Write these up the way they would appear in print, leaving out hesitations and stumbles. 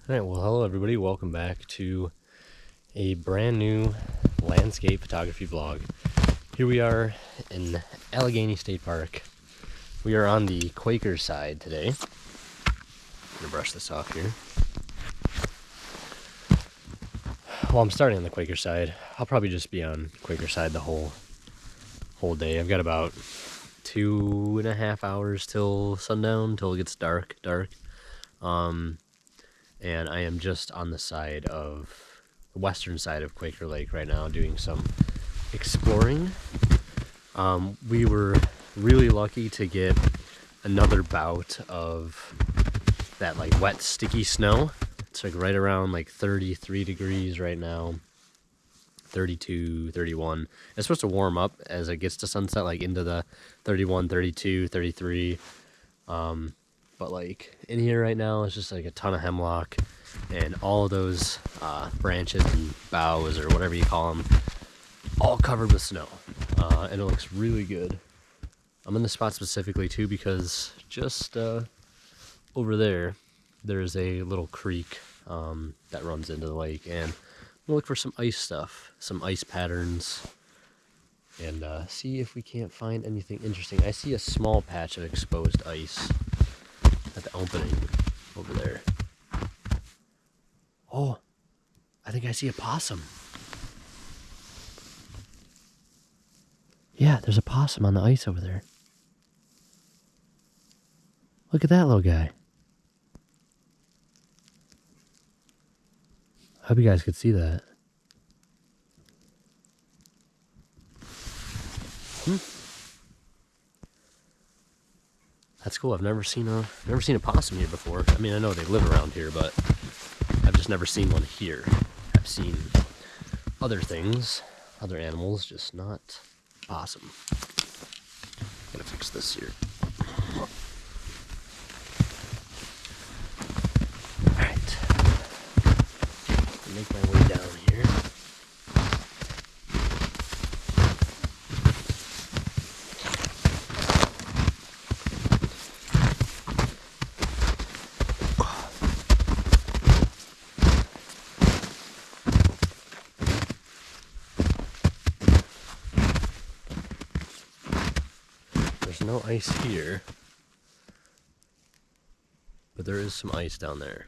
Alright, well hello everybody, welcome back to a brand new landscape photography vlog. Here we are in Allegany State Park. We are on the Quaker side today. I'm gonna brush this off here. Well, I'm starting on the Quaker side. I'll probably just be on Quaker side the whole day. I've got about 2.5 hours till sundown, till it gets dark. And I am just on the side of the western side of Quaker Lake right now doing some exploring. We were really lucky to get another bout of that like wet sticky snow. It's like right around like 33 degrees right now, 32, 31. It's supposed to warm up as it gets to sunset, like into the 31, 32, 33. But like in here right now, it's just like a ton of hemlock and all of those branches and boughs or whatever you call them, all covered with snow. And it looks really good. I'm in the spot specifically too because just over there, there's a little creek that runs into the lake, and I'm gonna look for some ice stuff, some ice patterns, and see if we can't find anything interesting. I see a small patch of exposed ice at the opening over there. Oh, I think I see a possum. Yeah, there's a possum on the ice over there. Look at that little guy. I hope you guys could see that. That's cool. I've never seen a possum here before. I mean, I know they live around here, but I've just never seen one here. I've seen other things, other animals, just not possum. Gotta fix this here. Alright. Make my way down here. There's no ice here, but there is some ice down there.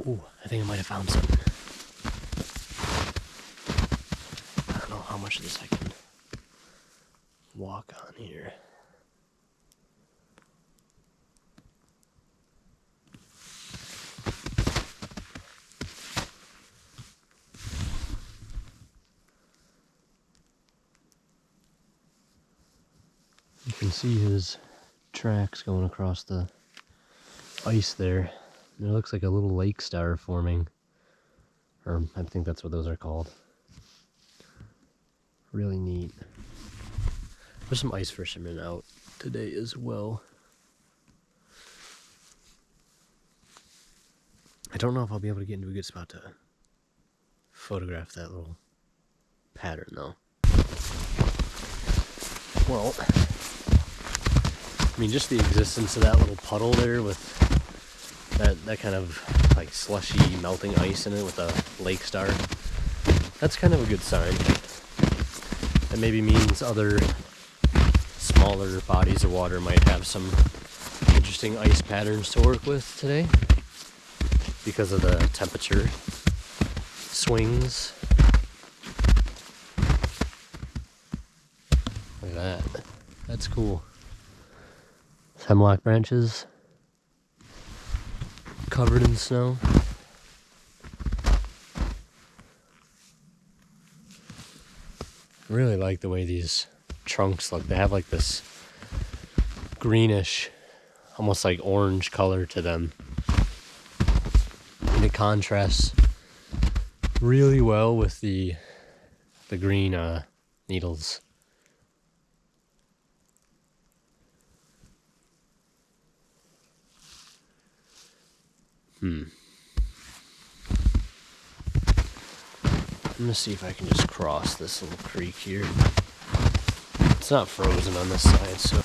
Ooh, I think I might have found something. I don't know how much of this I can walk on here. You can see his tracks going across the ice there. It looks like a little lake star forming, or I think that's what those are called. Really neat. There's some ice fishermen out today as well. I don't know if I'll be able to get into a good spot to photograph that little pattern though. Well, I mean, just the existence of that little puddle there with that kind of like slushy melting ice in it with a lake star, that's kind of a good sign. That maybe means other smaller bodies of water might have some interesting ice patterns to work with today because of the temperature swings. Look at that. That's cool. Hemlock branches covered in snow. I really like the way these trunks look. They have like this greenish, almost like orange color to them. And it contrasts really well with the green needles. I'm gonna see if I can just cross this little creek here. It's not frozen on this side, so.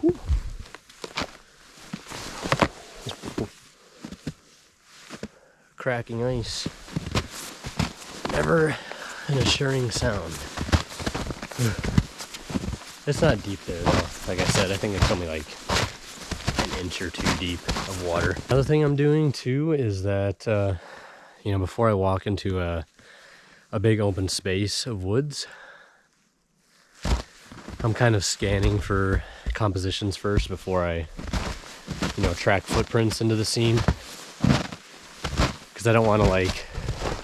Whew. Cracking ice. Never an assuring sound. It's not deep there though. Like I said, I think it's only like an inch or two deep of water. Another thing I'm doing too is that, before I walk into a big open space of woods, I'm kind of scanning for compositions first before I, track footprints into the scene. Because I don't want to like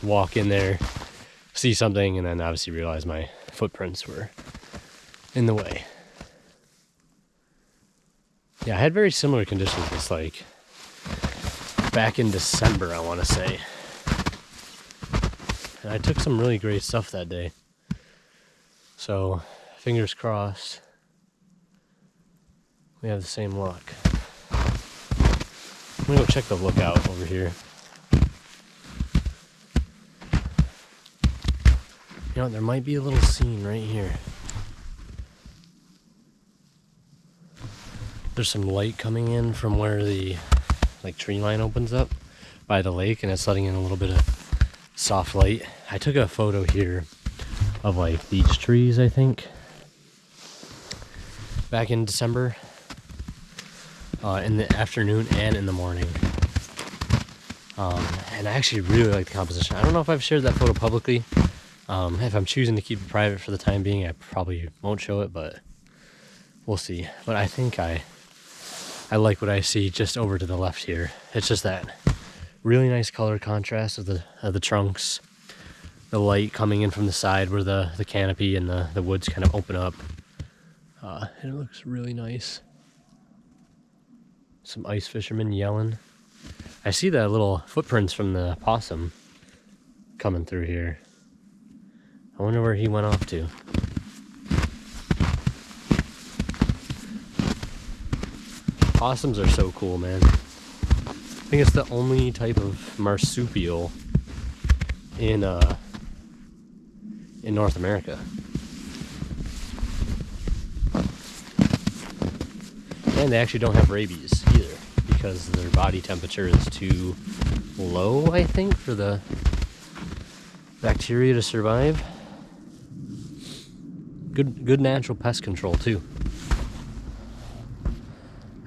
walk in there, see something, and then obviously realize my footprints were in the way. Yeah, I had very similar conditions this like back in December, I want to say. And I took some really great stuff that day. So, fingers crossed, we have the same luck. I'm gonna go check the lookout over here. You know, there might be a little scene right here. There's some light coming in from where the tree line opens up by the lake, and it's letting in a little bit of soft light. I took a photo here of like these trees, I think, back in December, in the afternoon and in the morning. And I actually really like the composition. I don't know if I've shared that photo publicly. If I'm choosing to keep it private for the time being, I probably won't show it, but we'll see. But I think I like what I see just over to the left here. It's just that really nice color contrast of the trunks, the light coming in from the side where the canopy and the woods kind of open up. And it looks really nice. Some ice fishermen yelling. I see the little footprints from the possum coming through here. I wonder where he went off to. Possums are so cool, man. I think it's the only type of marsupial in North America. And they actually don't have rabies either, because their body temperature is too low, I think, for the bacteria to survive. Good natural pest control too.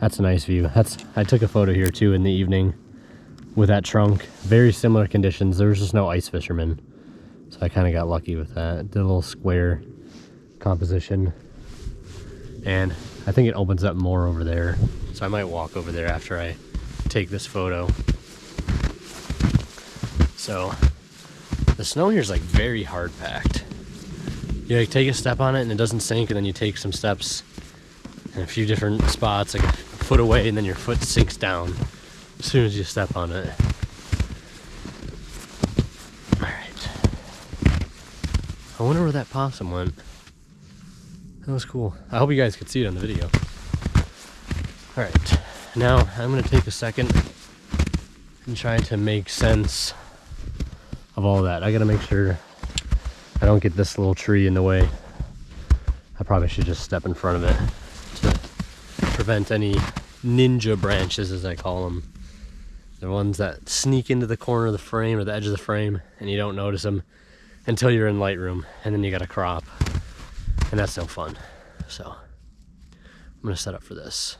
That's a nice view. I took a photo here too in the evening with that trunk. Very similar conditions. There was just no ice fishermen, so I kind of got lucky with that. Did a little square composition, and I think it opens up more over there, so I might walk over there after I take this photo. So the snow here is like very hard packed. You like take a step on it and it doesn't sink, and then you take some steps in a few different spots, like a foot away, and then your foot sinks down as soon as you step on it. Alright. I wonder where that possum went. That was cool. I hope you guys could see it on the video. Alright. Now I'm going to take a second and try to make sense of all that. I got to make sure I don't get this little tree in the way. I probably should just step in front of it to prevent any ninja branches, as I call them. The ones that sneak into the corner of the frame or the edge of the frame, and you don't notice them until you're in Lightroom, and then you got to crop, and that's no fun. So I'm going to set up for this.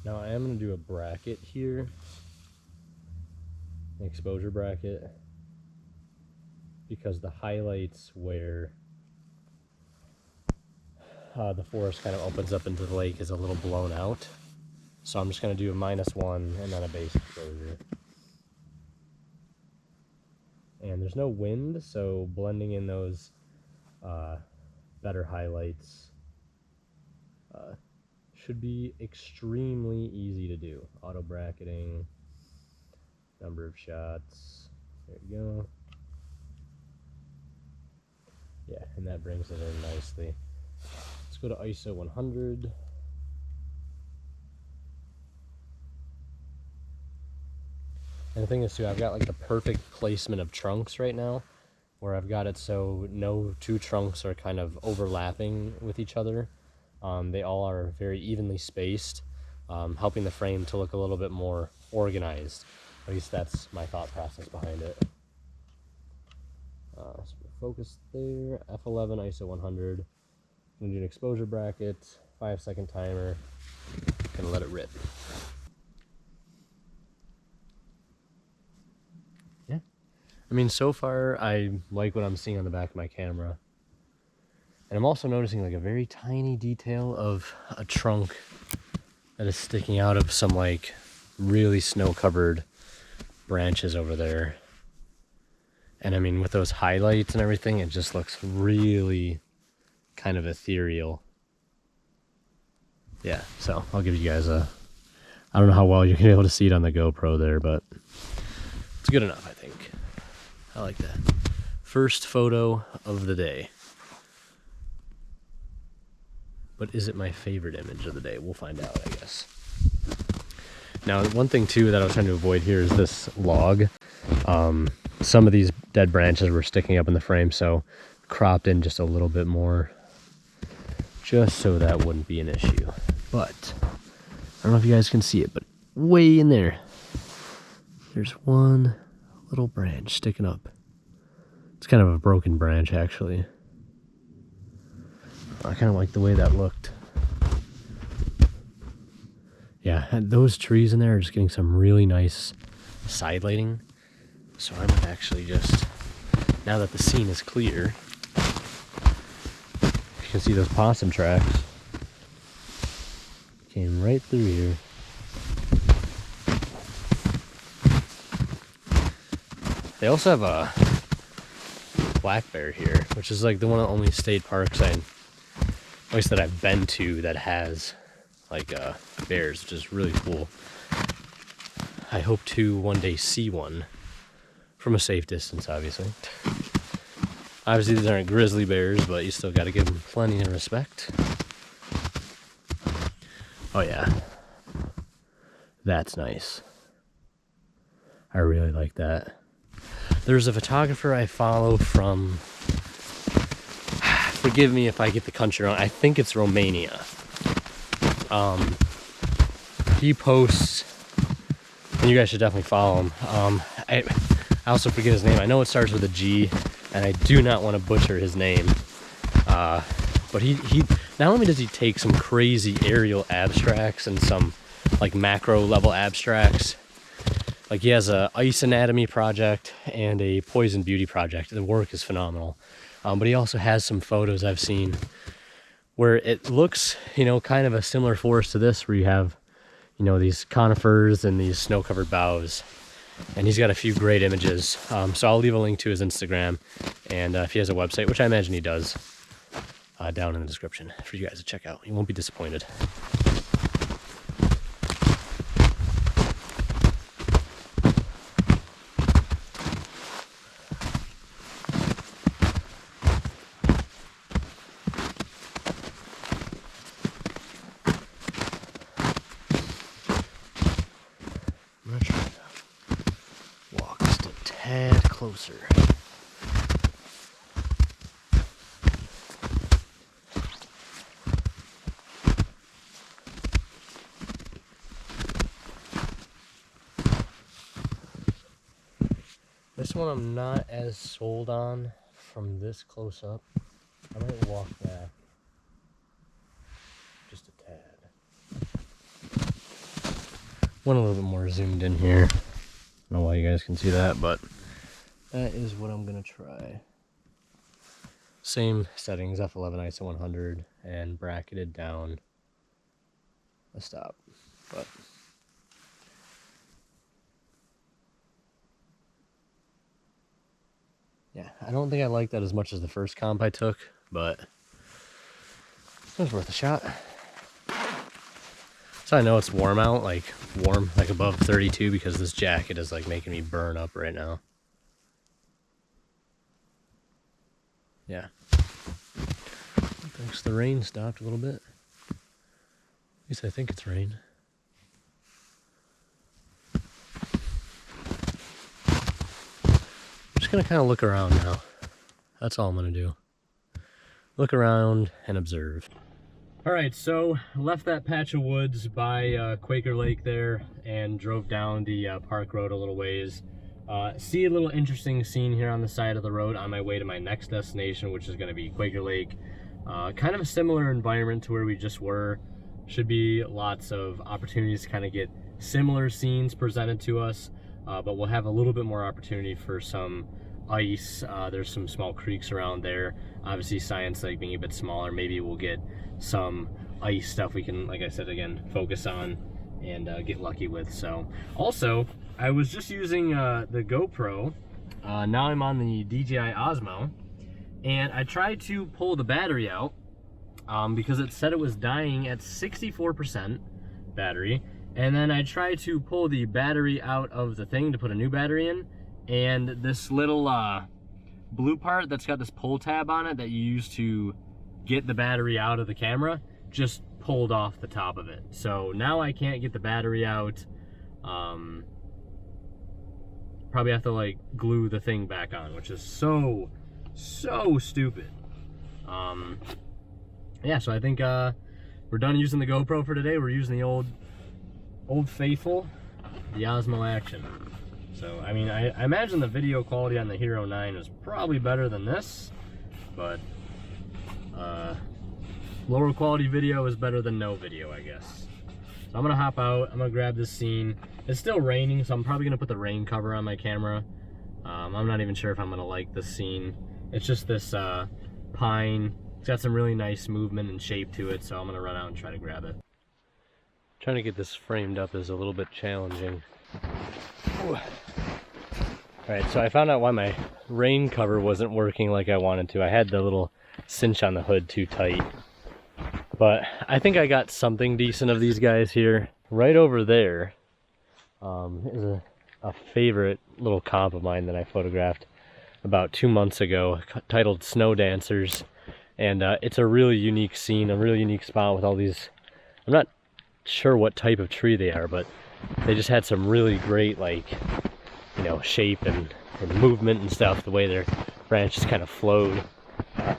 Now I am going to do a bracket here, an exposure bracket, because the highlights where the forest kind of opens up into the lake is a little blown out. So I'm just going to do a -1 and then a base exposure. And there's no wind, so blending in those better highlights should be extremely easy to do. Auto bracketing, number of shots, there you go. Yeah, and that brings it in nicely. Let's go to ISO 100. And the thing is too, I've got like the perfect placement of trunks right now, where I've got it so no two trunks are kind of overlapping with each other. They all are very evenly spaced, helping the frame to look a little bit more organized. At least that's my thought process behind it. So focus there, F11, ISO 100. I'm gonna do an exposure bracket, 5-second timer, gonna let it rip. Yeah, I mean, so far I like what I'm seeing on the back of my camera. And I'm also noticing like a very tiny detail of a trunk that is sticking out of some like really snow-covered branches over there. And I mean, with those highlights and everything, it just looks really kind of ethereal. Yeah, so I'll give you guys a... I don't know how well you're gonna be able to see it on the GoPro there, but it's good enough, I think. I like that. First photo of the day. But is it my favorite image of the day? We'll find out, I guess. Now, one thing too that I was trying to avoid here is this log. Some of these dead branches were sticking up in the frame, so cropped in just a little bit more, just so that wouldn't be an issue. But I don't know if you guys can see it, but way in there, there's one little branch sticking up. It's kind of a broken branch, actually. I kind of like the way that looked. Yeah, and those trees in there are just getting some really nice side lighting. So I might actually just, now that the scene is clear, you can see those possum tracks came right through here. They also have a black bear here, which is like the one of the only state parks at least that I've been to that has like bears, which is really cool. I hope to one day see one from a safe distance, obviously. Obviously these aren't grizzly bears, but you still got to give them plenty of respect. Oh yeah, that's nice. I really like that. There's a photographer I follow from, forgive me if I get the country wrong, I think it's Romania. He posts, and you guys should definitely follow him. I also forget his name. I know it starts with a G, and I do not want to butcher his name. But he not only does he take some crazy aerial abstracts and some like macro level abstracts, like he has a ice anatomy project and a poison beauty project. The work is phenomenal. But he also has some photos I've seen where it looks, you know, kind of a similar forest to this, where you have, you know, these conifers and these snow-covered boughs. And he's got a few great images. So I'll leave a link to his Instagram, and if he has a website, which I imagine he does, down in the description for you guys to check out. You won't be disappointed. I'm gonna try to walk just a tad closer. This one I'm not as sold on from this close up. I might walk back just a tad. One a little bit more zoomed in here. I don't know why you guys can see that, but that is what I'm gonna try. Same settings, F11 ISO 100, and bracketed down a stop. But yeah, I don't think I like that as much as the first comp I took, but it was worth a shot. So I know it's warm out, like warm, like above 32, because this jacket is like making me burn up right now. Yeah. Thanks, the rain stopped a little bit. At least I think it's rain. I'm just gonna kind of look around now. That's all I'm gonna do. Look around and observe. All right, so left that patch of woods by Quaker Lake there and drove down the park road a little ways. See a little interesting scene here on the side of the road on my way to my next destination, which is going to be Quaker Lake. Kind of a similar environment to where we just were. Should be lots of opportunities to kind of get similar scenes presented to us, but we'll have a little bit more opportunity for some ice. There's some small creeks around there. Obviously Science Lake being a bit smaller, maybe we'll get some ice stuff we can, like I said again, focus on and get lucky with. So also, I was just using the GoPro. Now I'm on the DJI Osmo, and I tried to pull the battery out because it said it was dying at 64% battery, and then I tried to pull the battery out of the thing to put a new battery in, and this little blue part that's got this pull tab on it that you use to get the battery out of the camera just pulled off the top of it. So now I can't get the battery out. Probably have to like glue the thing back on, which is so stupid. Yeah, so I think we're done using the GoPro for today. We're using the old faithful, the Osmo Action. So I mean, I imagine the video quality on the Hero 9 is probably better than this, but lower quality video is better than no video, I guess. So I'm gonna hop out, I'm gonna grab this scene. It's still raining, so I'm probably gonna put the rain cover on my camera. I'm not even sure if I'm gonna like this scene. It's just this pine. It's got some really nice movement and shape to it, so I'm gonna run out and try to grab it. Trying to get this framed up is a little bit challenging. Alright, so I found out why my rain cover wasn't working like I wanted to. I had the little cinch on the hood too tight. But I think I got something decent of these guys here. Right over there is a favorite little comp of mine that I photographed about 2 months ago, titled Snow Dancers. And it's a really unique scene, a really unique spot with all these, I'm not sure what type of tree they are, but they just had some really great, like, you know, shape and movement and stuff, the way their branches kind of flowed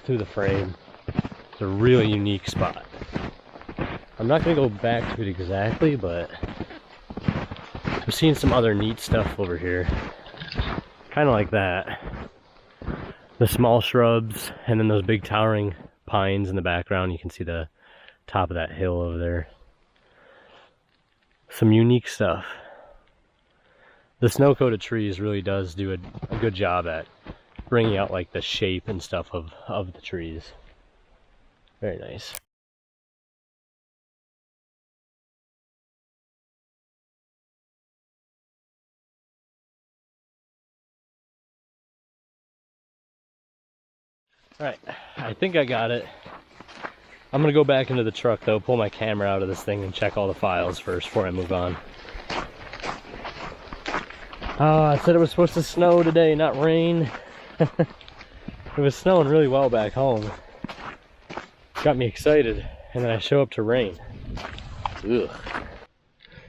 through the frame. It's a really unique spot. I'm not going to go back to it exactly, but I'm seeing some other neat stuff over here. Kind of like that. The small shrubs, and then those big towering pines in the background. You can see the top of that hill over there. Some unique stuff. The snow-coated trees really does do a good job at bringing out like the shape and stuff of the trees. Very nice. Alright, I think I got it. I'm gonna go back into the truck though, pull my camera out of this thing and check all the files first before I move on. I said it was supposed to snow today, not rain. It was snowing really well back home. Got me excited, and then I show up to rain. Ugh.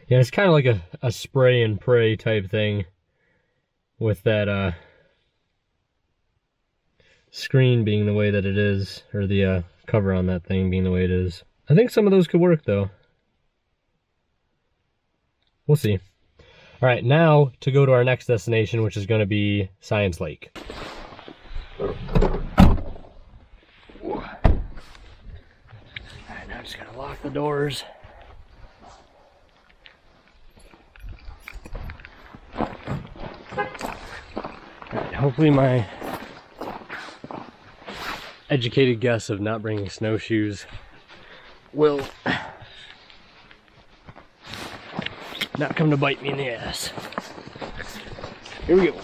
Yeah, it's kind of like a spray and pray type thing with that screen being the way that it is, or the cover on that thing being the way it is. I think some of those could work though. We'll see. Alright, now to go to our next destination, which is going to be Science Lake. Alright, now I'm just going to lock the doors. hopefully my educated guess of not bringing snowshoes will not come to bite me in the ass. Here we go.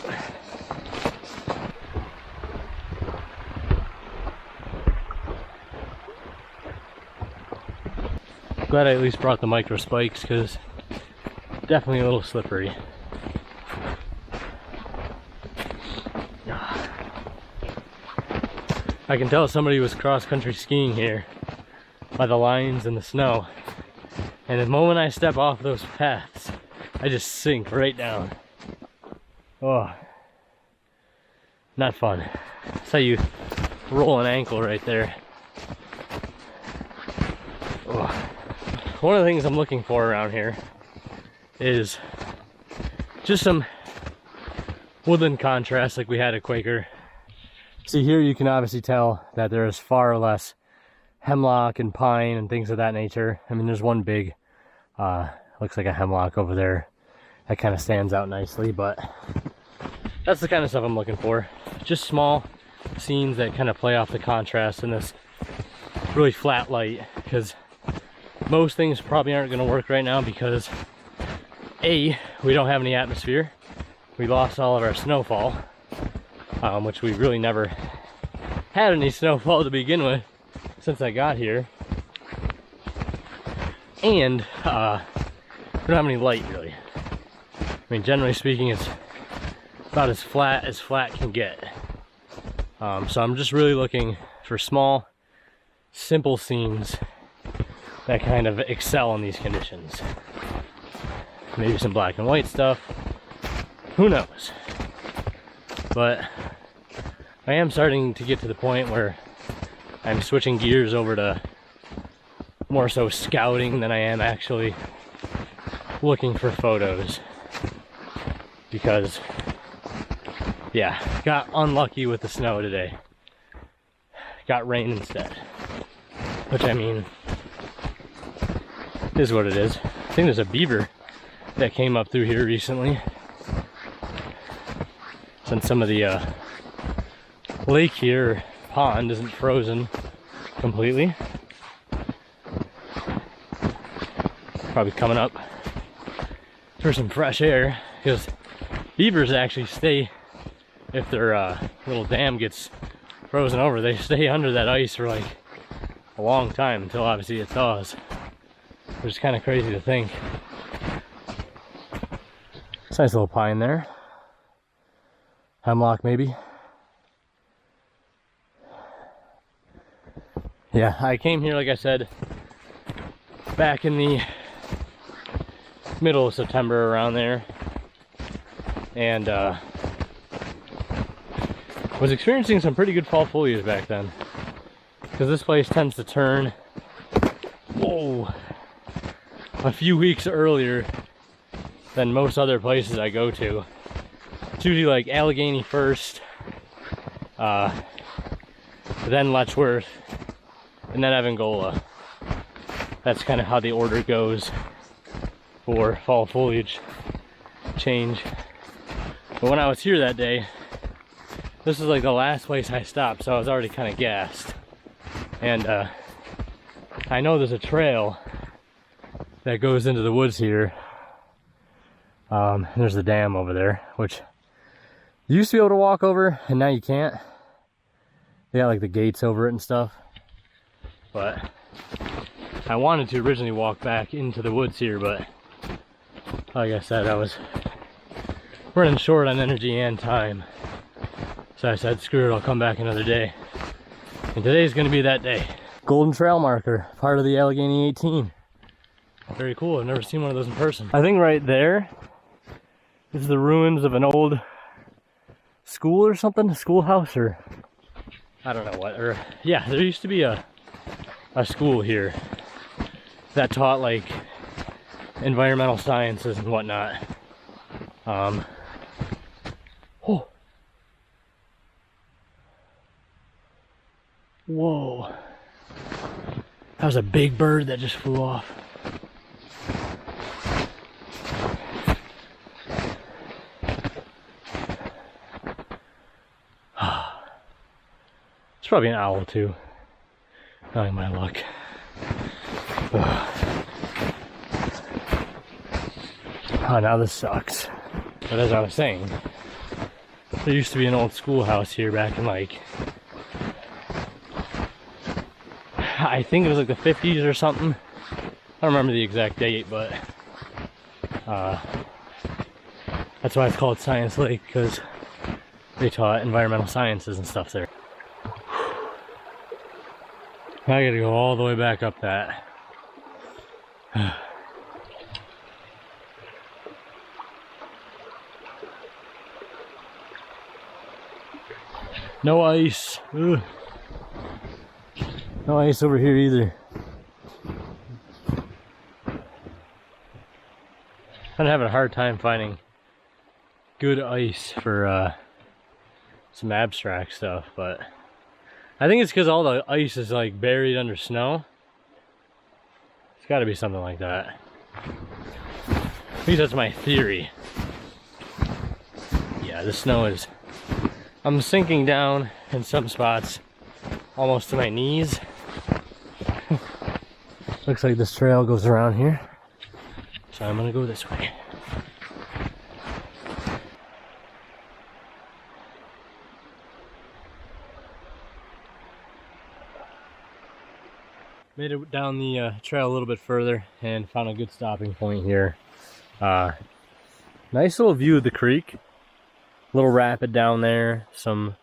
Glad I at least brought the micro spikes, because definitely a little slippery. I can tell somebody was cross-country skiing here by the lines and the snow. And the moment I step off those paths, I just sink right down. Oh, not fun. That's how you roll an ankle right there. Oh. One of the things I'm looking for around here is just some woodland contrast like we had at Quaker. See, here you can obviously tell that there is far less hemlock and pine and things of that nature. I mean, there's one big, looks like a hemlock over there that kind of stands out nicely, but that's the kind of stuff I'm looking for. Just small scenes that kind of play off the contrast in this really flat light, because most things probably aren't going to work right now because A, we don't have any atmosphere. We lost all of our snowfall, which we really never had any snowfall to begin with since I got here. And we don't have any light really. I mean, generally speaking, it's about as flat can get. So I'm just really looking for small, simple scenes that kind of excel in these conditions. Maybe some black and white stuff, who knows? But I am starting to get to the point where I'm switching gears over to more so scouting than I am actually looking for photos. Because, yeah, got unlucky with the snow today. Got rain instead. Which, I mean, is what it is. I think there's a beaver that came up through here recently. Since some of the lake here, pond, isn't frozen completely. Probably coming up for some fresh air, because beavers actually stay, if their little dam gets frozen over, they stay under that ice for like a long time until obviously it thaws, which is kind of crazy to think. It's a nice little pine there. Hemlock maybe. Yeah, I came here, like I said, back in the middle of September, around there, and was experiencing some pretty good fall foliage back then, because this place tends to turn, whoa, a few weeks earlier than most other places I go to. It's usually like Allegany first, then Letchworth, and then Evangola. That's kind of how the order goes for fall foliage change. But when I was here that day, this is like the last place I stopped, so I was already kind of gassed. And I know there's a trail that goes into the woods here. And there's the dam over there, which you used to be able to walk over, and now you can't. They got like the gates over it and stuff. But I wanted to originally walk back into the woods here, but like I said, I was running short on energy and time. So I said, screw it, I'll come back another day. And today's gonna be that day. Golden trail marker, part of the Allegany 18. Very cool, I've never seen one of those in person. I think right there is the ruins of an old school or something, a schoolhouse, or I don't know what, or yeah, there used to be a school here that taught like environmental sciences and whatnot. Oh. Whoa. That was a big bird that just flew off. It's probably an owl too. Knowing my luck. Oh, now this sucks. But as I was saying, there used to be an old schoolhouse here back in like, I think it was like the 50s or something. I don't remember the exact date, but that's why it's called Science Lake, because they taught environmental sciences and stuff there. I gotta go all the way back up that. No ice. Ugh. No ice over here either. I'm having a hard time finding good ice for some abstract stuff, but I think it's because all the ice is like buried under snow. It's got to be something like that. At least that's my theory. Yeah, the snow is... I'm sinking down in some spots almost to my knees. Looks like this trail goes around here. So I'm gonna go this way. Made it down the trail a little bit further and found a good stopping point here. Nice little view of the creek. Little rapid down there. Some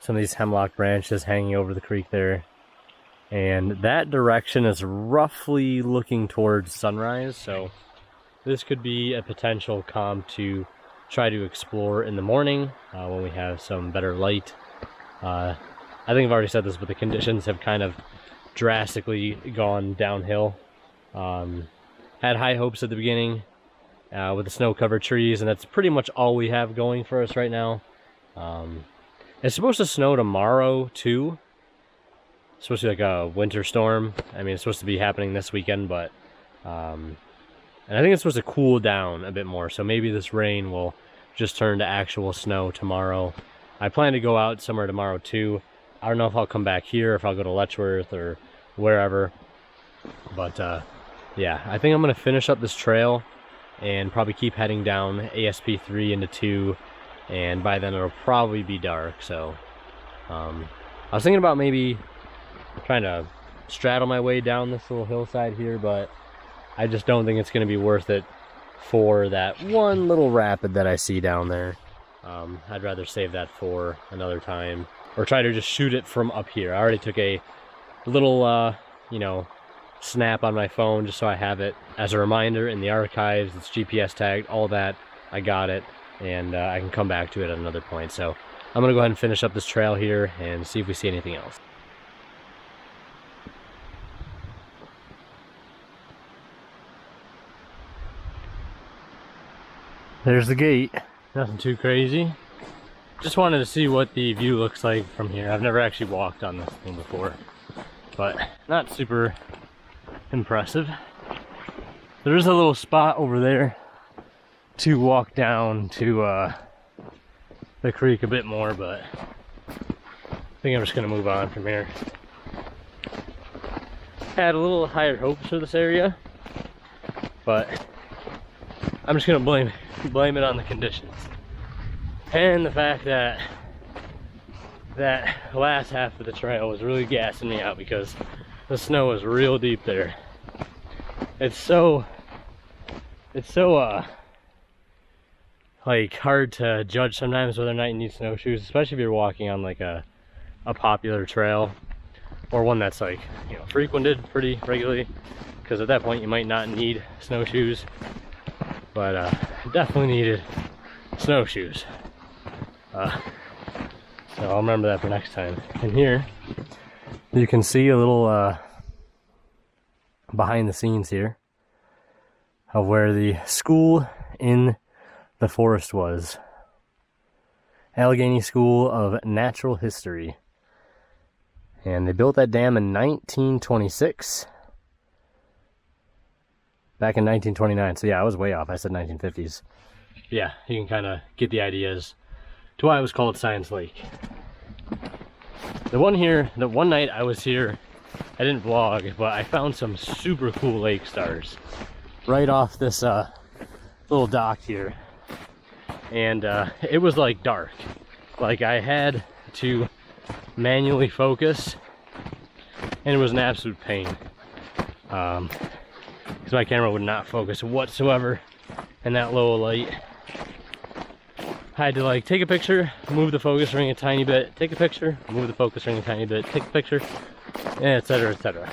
of these hemlock branches hanging over the creek there. And that direction is roughly looking towards sunrise, so this could be a potential comp to try to explore in the morning when we have some better light. I think I've already said this, but the conditions have kind of drastically gone downhill. Had high hopes at the beginning with the snow-covered trees, and that's pretty much all we have going for us right now. It's supposed to snow tomorrow too. It's supposed to be like a winter storm. I mean, it's supposed to be happening this weekend, but and I think it's supposed to cool down a bit more, so maybe this rain will just turn to actual snow tomorrow. I plan to go out somewhere tomorrow too. I don't know if I'll come back here, if I'll go to Letchworth or wherever, but yeah, I think I'm gonna finish up this trail and probably keep heading down ASP 3 into 2, and by then it'll probably be dark. So I was thinking about maybe trying to straddle my way down this little hillside here, but I just don't think it's going to be worth it for that one little rapid that I see down there. I'd rather save that for another time, or try to just shoot it from up here. I already took a little you know, snap on my phone just so I have it as a reminder in the archives. It's GPS tagged, all that. I got it, and I can come back to it at another point. So I'm gonna go ahead and finish up this trail here and see if we see anything else. There's the gate. Nothing too crazy. Just wanted to see what the view looks like from here. I've never actually walked on this thing before, but not super impressive. There is a little spot over there to walk down to the creek a bit more, but I think I'm just gonna move on from here. Had a little higher hopes for this area, but I'm just gonna blame it on the conditions and the fact that that last half of the trail was really gassing me out because the snow is real deep there. It's so like hard to judge sometimes whether or not you need snowshoes, especially if you're walking on like a popular trail or one that's like, you know, frequented pretty regularly, because at that point you might not need snowshoes, but definitely needed snowshoes. So I'll remember that for next time. And here you can see a little behind the scenes here of where the school in the forest was. Allegany School of Natural History. And they built that dam in 1926. Back in 1929. So yeah, I was way off. I said 1950s. Yeah, you can kind of get the idea as to why it was called Science Lake. The one night I was here, I didn't vlog, but I found some super cool lake stars right off this little dock here. And it was like dark. Like I had to manually focus, and it was an absolute pain. Because my camera would not focus whatsoever in that low light. I had to like take a picture, move the focus ring a tiny bit, take a picture, move the focus ring a tiny bit, take a picture, etc, etc.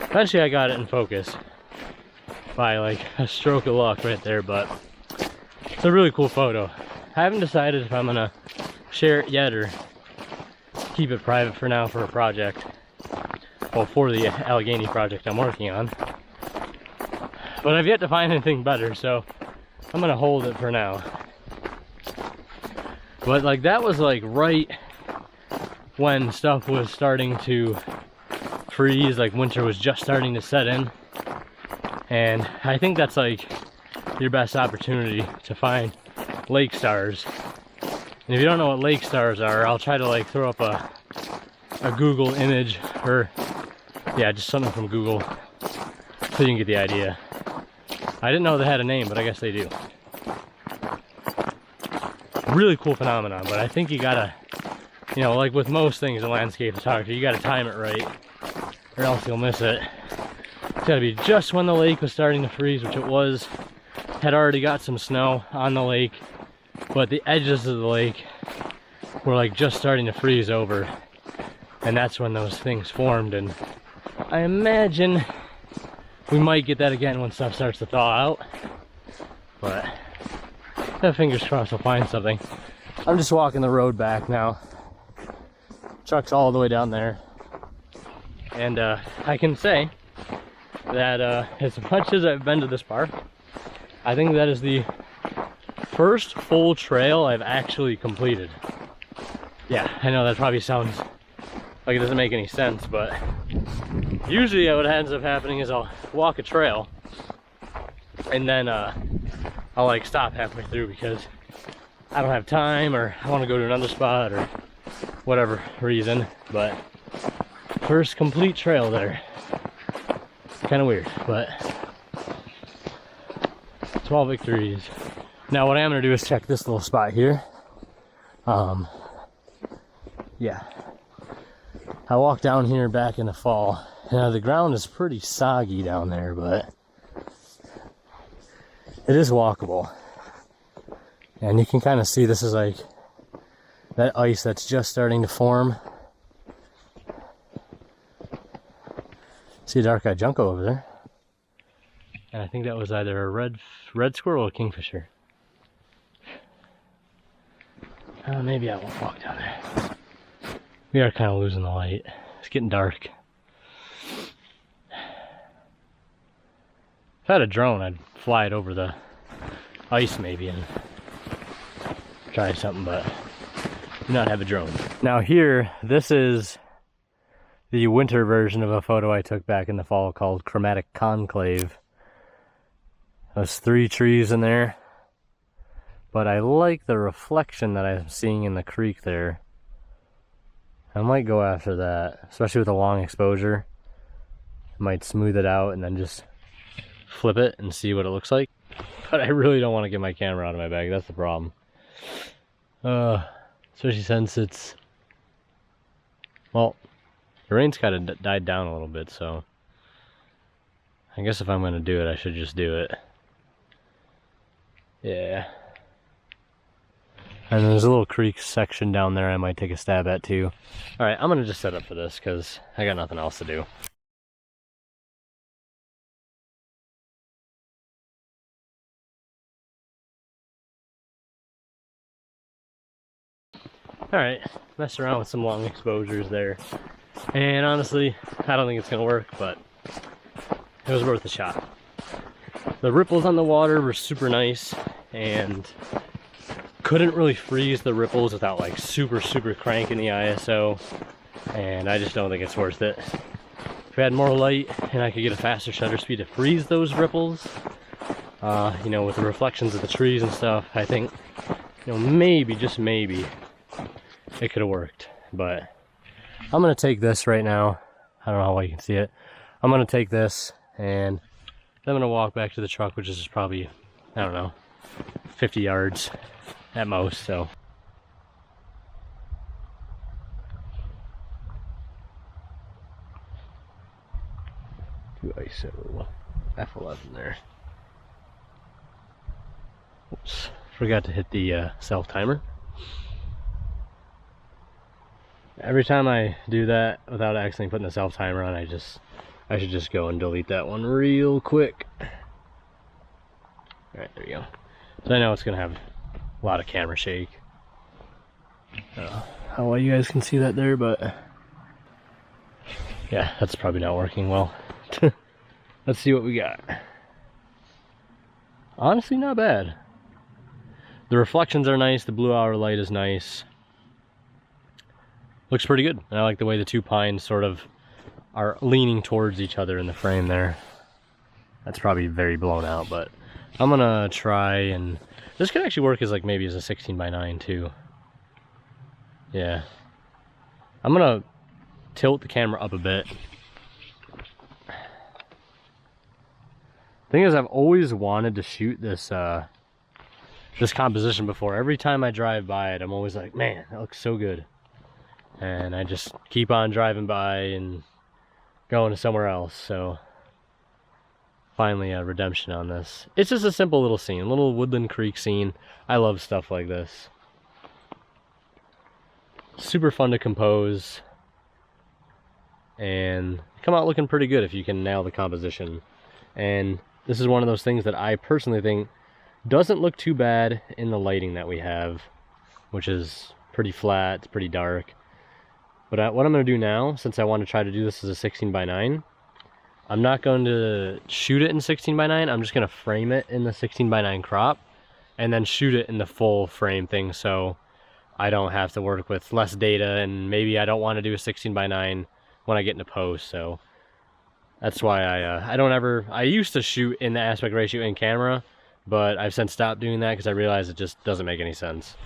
Eventually I got it in focus by like a stroke of luck right there, but it's a really cool photo. I haven't decided if I'm gonna share it yet or keep it private for now for a project. Well, for the Allegany project I'm working on. But I've yet to find anything better, so I'm gonna hold it for now. But like that was like right when stuff was starting to freeze, like winter was just starting to set in. And I think that's like your best opportunity to find lake stars. And if you don't know what lake stars are, I'll try to like throw up a Google image, or yeah, just something from Google so you can get the idea. I didn't know they had a name, but I guess they do. Really cool phenomenon, but I think you gotta, you know, like with most things in landscape photography, you gotta time it right, or else you'll miss it. It's gotta be just when the lake was starting to freeze, which it was. Had already got some snow on the lake, but the edges of the lake were like just starting to freeze over, and that's when those things formed. And I imagine we might get that again when stuff starts to thaw out, but fingers crossed we'll find something. I'm just walking the road back now. Truck's all the way down there, and I can say that as much as I've been to this park, I think that is the first full trail I've actually completed. Yeah, I know that probably sounds like it doesn't make any sense, but usually what ends up happening is I'll walk a trail and then I'll like stop halfway through because I don't have time, or I want to go to another spot, or whatever reason. But first complete trail there. Kind of weird, but small victories. Now what I'm gonna do is check this little spot here. Yeah, I walked down here back in the fall. Now the ground is pretty soggy down there, but it is walkable. And you can kind of see this is like that ice that's just starting to form. See a dark-eyed junco over there. And I think that was either a red squirrel or a kingfisher. Maybe I won't walk down there. We are kind of losing the light. It's getting dark. If I had a drone, I'd fly it over the ice maybe and try something, but do not have a drone. Now here, this is the winter version of a photo I took back in the fall called Chromatic Conclave. There's 3 trees in there, but I like the reflection that I'm seeing in the creek there. I might go after that, especially with a long exposure. I might smooth it out and then just flip it and see what it looks like. But I really don't want to get my camera out of my bag, that's the problem. Especially since it's, well, the rain's kind of died down a little bit, so I guess if I'm going to do it, I should just do it. Yeah. And there's a little creek section down there I might take a stab at too. Alright, I'm going to just set up for this because I got nothing else to do. Alright, messed around with some long exposures there. And honestly, I don't think it's going to work, but it was worth a shot. The ripples on the water were super nice, and couldn't really freeze the ripples without like super cranking the ISO, and I just don't think it's worth it. If I had more light and I could get a faster shutter speed to freeze those ripples, you know, with the reflections of the trees and stuff, I think, you know, maybe, just maybe, it could have worked. But I'm gonna take this right now. I don't know how well you can see it. I'm gonna take this and then I'm gonna walk back to the truck, which is probably, I don't know, 50 yards at most, so. ISO F11 there. Oops, forgot to hit the self timer. Every time I do that without accidentally putting the self timer on, I should just go and delete that one real quick. Alright, there you go. So I know it's gonna have a lot of camera shake. How well you guys can see that there, but yeah, that's probably not working well. Let's see what we got. Honestly, not bad. The reflections are nice, the blue hour light is nice. Looks pretty good. And I like the way the two pines sort of are leaning towards each other in the frame there. That's probably very blown out, but I'm gonna try, and this could actually work as like maybe as a 16:9 too. Yeah. I'm gonna tilt the camera up a bit. Thing is, I've always wanted to shoot this this composition before. Every time I drive by it, I'm always like, man, that looks so good. And I just keep on driving by and going to somewhere else. So finally a redemption on this. It's just a simple little scene, a little woodland creek scene. I love stuff like this. Super fun to compose and come out looking pretty good if you can nail the composition. And this is one of those things that I personally think doesn't look too bad in the lighting that we have, which is pretty flat, it's pretty dark. But what I'm going to do now, since I want to try to do this as a 16:9, I'm not going to shoot it in 16:9. I'm just going to frame it in the 16:9 crop and then shoot it in the full frame thing, so I don't have to work with less data, and maybe I don't want to do a 16:9 when I get into post. So that's why I used to shoot in the aspect ratio in camera, but I've since stopped doing that because I realized it just doesn't make any sense.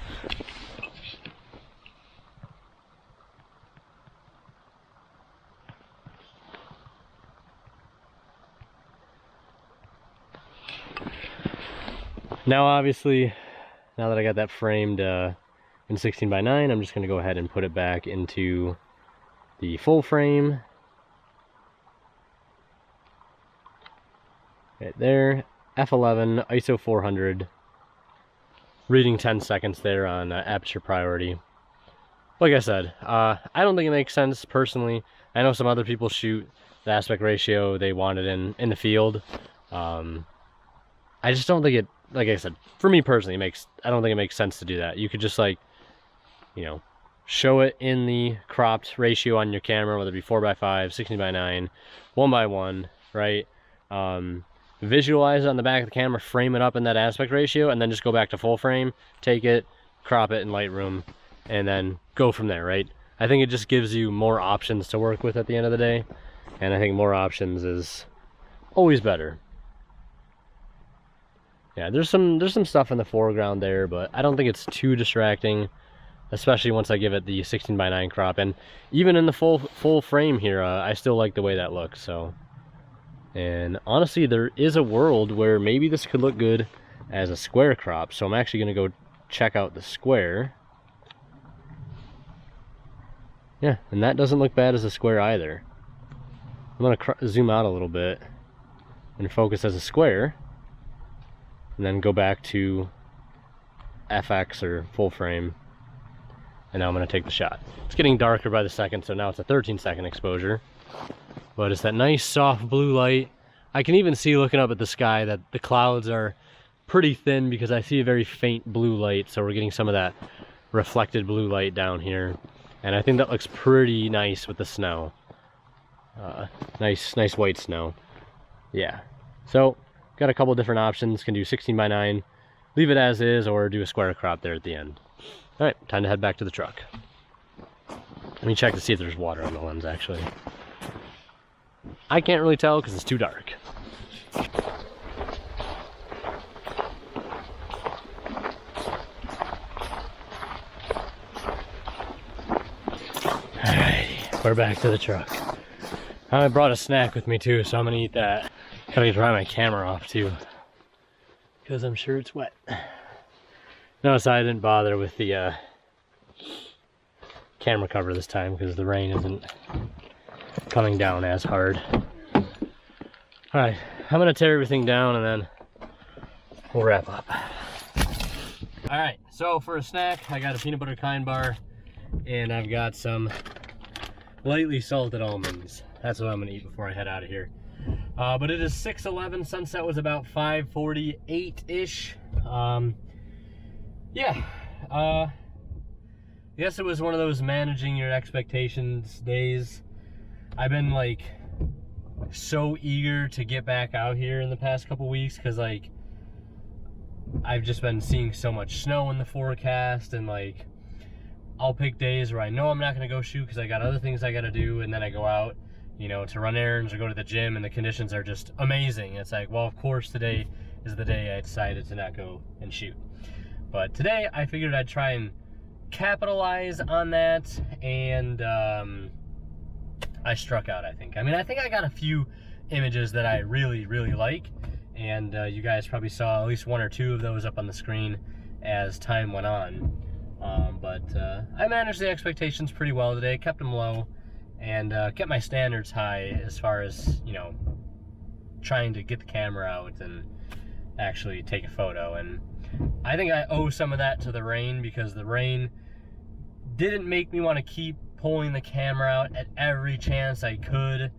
Now obviously, now that I got that framed in 16:9, I'm just going to go ahead and put it back into the full frame. Right there, F11, ISO 400, reading 10 seconds there on aperture priority. Like I said, I don't think it makes sense personally. I know some other people shoot the aspect ratio they want it in the field. I just don't think it, like I said, for me personally, I don't think it makes sense to do that. You could just, like, you know, show it in the cropped ratio on your camera, whether it be 4:5, 16:9, 1:1, right? Visualize it on the back of the camera, frame it up in that aspect ratio, and then just go back to full frame, take it, crop it in Lightroom, and then go from there, right? I think it just gives you more options to work with at the end of the day, and I think more options is always better. Yeah, there's some stuff in the foreground there, but I don't think it's too distracting, especially once I give it the 16:9 crop. And even in the full frame here, I still like the way that looks. So, and honestly, there is a world where maybe this could look good as a square crop. So I'm actually going to go check out the square. Yeah, and that doesn't look bad as a square either. I'm going to zoom out a little bit and focus as a square, and then go back to FX or full frame, and now I'm going to take the shot. It's getting darker by the second, so now it's a 13-second exposure, but it's that nice soft blue light. I can even see, looking up at the sky, that the clouds are pretty thin because I see a very faint blue light, so we're getting some of that reflected blue light down here, and I think that looks pretty nice with the snow. Nice white snow. Yeah, so got a couple different options. Can do 16:9, leave it as is, or do a square crop there at the end. All right, time to head back to the truck. Let me check to see if there's water on the lens, actually. I can't really tell because it's too dark. Alrighty. we're back to the truck. I brought a snack with me too, so I'm gonna eat that. Gotta dry my camera off too, because I'm sure it's wet. Notice I didn't bother with the camera cover this time because the rain isn't coming down as hard. Alright, I'm gonna tear everything down and then we'll wrap up. Alright, so for a snack, I got a peanut butter kind bar and I've got some lightly salted almonds. That's what I'm gonna eat before I head out of here. But it is 6:11, sunset was about 5:48-ish. Yeah, I guess it was one of those managing your expectations days. I've been like so eager to get back out here in the past couple weeks because like I've just been seeing so much snow in the forecast, and like I'll pick days where I know I'm not gonna go shoot because I got other things I gotta do, and then I go out, you know, to run errands or go to the gym and the conditions are just amazing. It's like, well, of course today is the day I decided to not go and shoot. But today I figured I'd try and capitalize on that, and I struck out, I think. I mean, I think I got a few images that I really, really like, and you guys probably saw at least one or two of those up on the screen as time went on. But I managed the expectations pretty well today, kept them low, and kept my standards high as far as, you know, trying to get the camera out and actually take a photo. And I think I owe some of that to the rain, because the rain didn't make me want to keep pulling the camera out at every chance I could,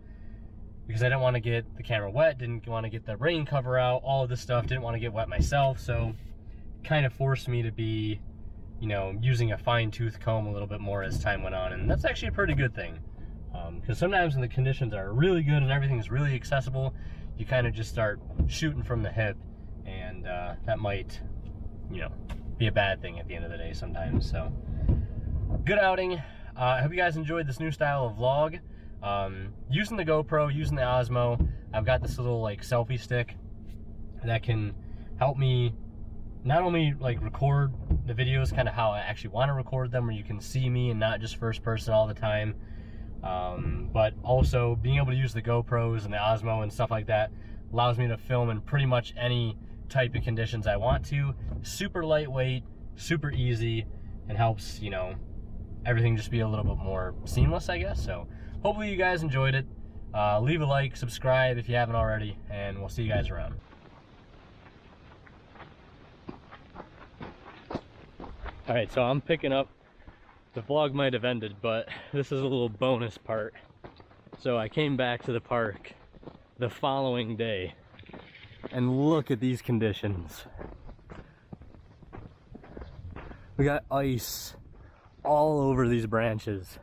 because I didn't want to get the camera wet, didn't want to get the rain cover out, all of this stuff, didn't want to get wet myself. So it kind of forced me to be, you know, using a fine-tooth comb a little bit more as time went on, and that's actually a pretty good thing, because sometimes when the conditions are really good and everything's really accessible, you kind of just start shooting from the hip, and that might, you know, be a bad thing at the end of the day sometimes. So good outing. I hope you guys enjoyed this new style of vlog. Using the GoPro, using the Osmo, I've got this little like selfie stick that can help me not only like record the videos kind of how I actually want to record them, where you can see me and not just first person all the time, but also being able to use the GoPros and the Osmo and stuff like that allows me to film in pretty much any type of conditions I want to. Super lightweight, super easy, and helps, you know, everything just be a little bit more seamless, I guess. So hopefully you guys enjoyed it. Leave a like, subscribe if you haven't already, and we'll see you guys around. Alright, so I'm picking up. The vlog might have ended, but this is a little bonus part. So I came back to the park the following day, and look at these conditions. We got ice all over these branches.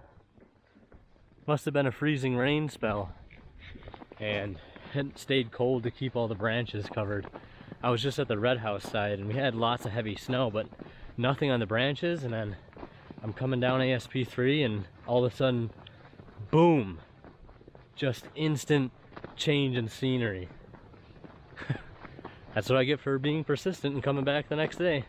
Must have been a freezing rain spell, and hadn't stayed cold to keep all the branches covered. I was just at the red house side and we had lots of heavy snow, but nothing on the branches. And then I'm coming down ASP3 and all of a sudden, boom, just instant change in scenery. That's what I get for being persistent and coming back the next day.